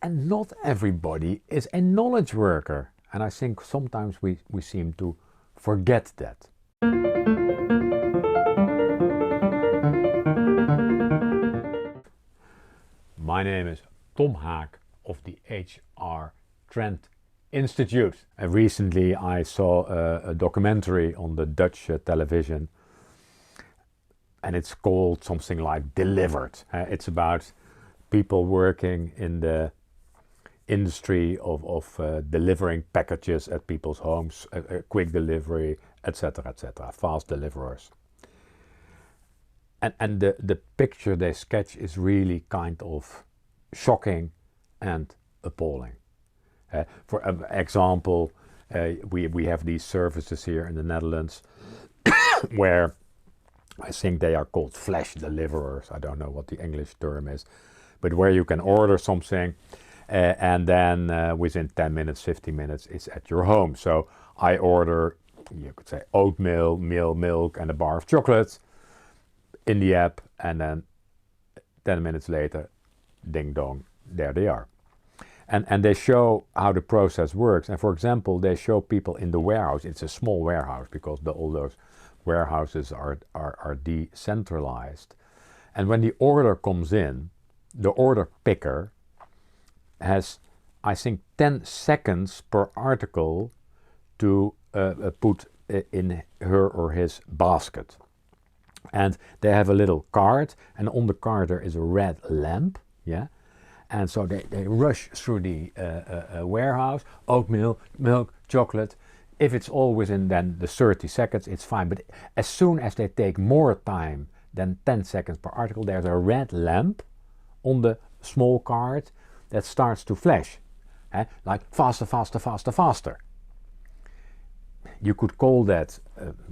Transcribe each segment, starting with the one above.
And not everybody is a knowledge worker. And I think sometimes we seem to forget that. My name is Tom Haak of the HR Trend Institute. And recently I saw a documentary on the Dutch television, and it's called something like Delivered. It's about people working in the industry of delivering packages at people's homes, quick delivery, etc., etc., fast deliverers. And the picture they sketch is really kind of shocking and appalling. For example, we have these services here in the Netherlands where I think they are called flash deliverers. I don't know what the English term is, but where you can order something and then within 10 minutes, 15 minutes, it's at your home. So I order, you could say, oatmeal, milk, and a bar of chocolate in the app, and then 10 minutes later, ding dong, there they are. And they show how the process works. And for example, they show people in the warehouse. It's a small warehouse because all those warehouses are decentralized. And when the order comes in, the order picker has, I think, 10 seconds per article to put in her or his basket. And they have a little card, and on the card there is a red lamp, yeah. And so they rush through the warehouse, oatmeal, milk, chocolate. If it's all within then the 30 seconds, it's fine. But as soon as they take more time than 10 seconds per article, there's a red lamp on the small card that starts to flash, like faster, faster, faster, faster. You could call that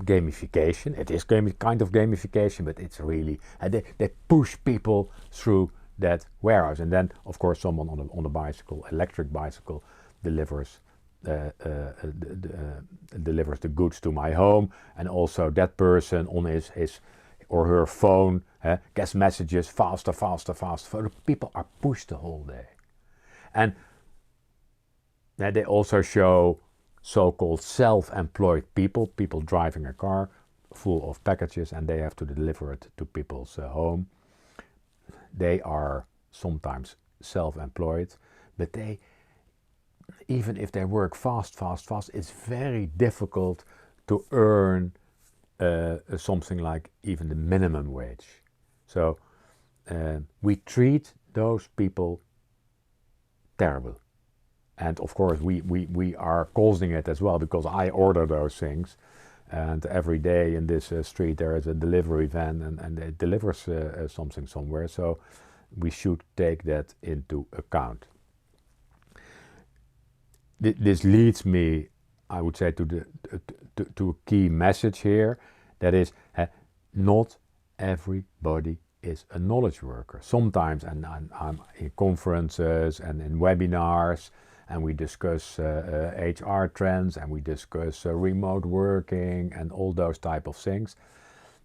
gamification. It is kind of gamification, but it's really, they push people through that warehouse. And then, of course, someone on a bicycle, electric bicycle, delivers delivers the goods to my home, and also that person on his or her phone gets messages faster, faster, faster. People are pushed the whole day. And they also show so-called self-employed people driving a car full of packages, and they have to deliver it to people's home. They are sometimes self-employed, but they, even if they work fast, it's very difficult to earn something like even the minimum wage. So we treat those people terrible. And of course we are causing it as well, because I order those things, and every day in this street there is a delivery van and it delivers something somewhere. So we should take that into account. This leads me, I would say, to a key message here. That is, not everybody is a knowledge worker. Sometimes, and I'm in conferences and in webinars, and we discuss HR trends, and we discuss remote working and all those type of things.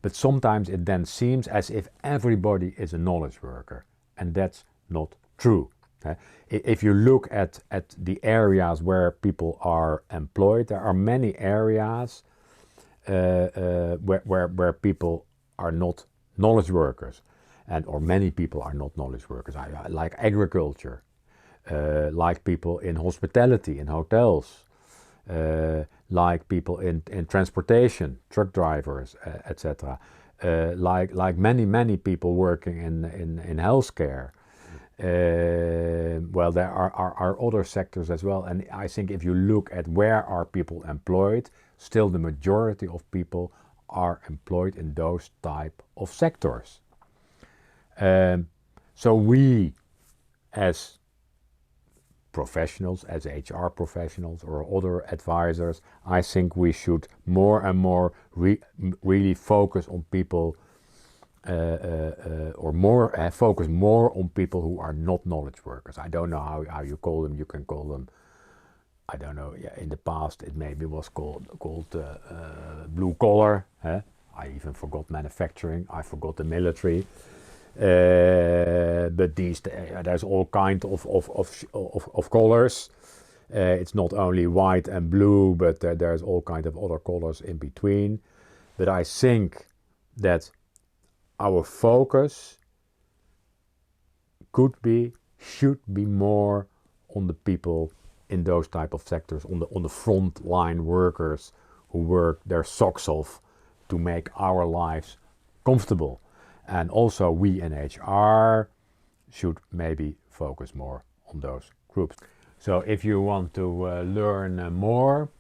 But sometimes it then seems as if everybody is a knowledge worker, and that's not true. If you look at the areas where people are employed, there are many areas where people are not knowledge workers, or many people are not knowledge workers. I like agriculture, like people in hospitality, in hotels, like people in transportation, truck drivers, etc. Like many people working in healthcare. Well, there are other sectors as well, and I think if you look at where are people employed, still the majority of people are employed in those type of sectors. So we, as professionals, as HR professionals or other advisors, I think we should more and more really focus on people, focus more on people who are not knowledge workers. I don't know how you call them. You can call them, I don't know. Yeah, in the past it maybe was called blue collar. I even forgot manufacturing. I forgot the military. But there's all kind of colors. It's not only white and blue, but there's all kind of other colors in between. But I think that our focus should be more on the people in those type of sectors, on the front line workers who work their socks off to make our lives comfortable. And also we in HR should maybe focus more on those groups. So if you want to learn more,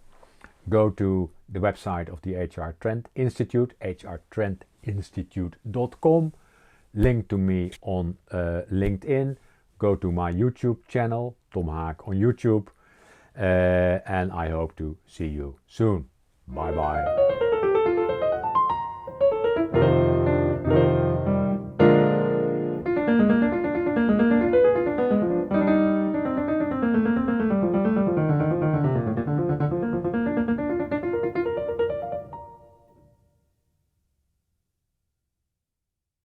go to the website of the HR Trend Institute, hrtrendinstitute.com. Link to me on LinkedIn. Go to my YouTube channel, Tom Haak on YouTube. And I hope to see you soon. Bye bye.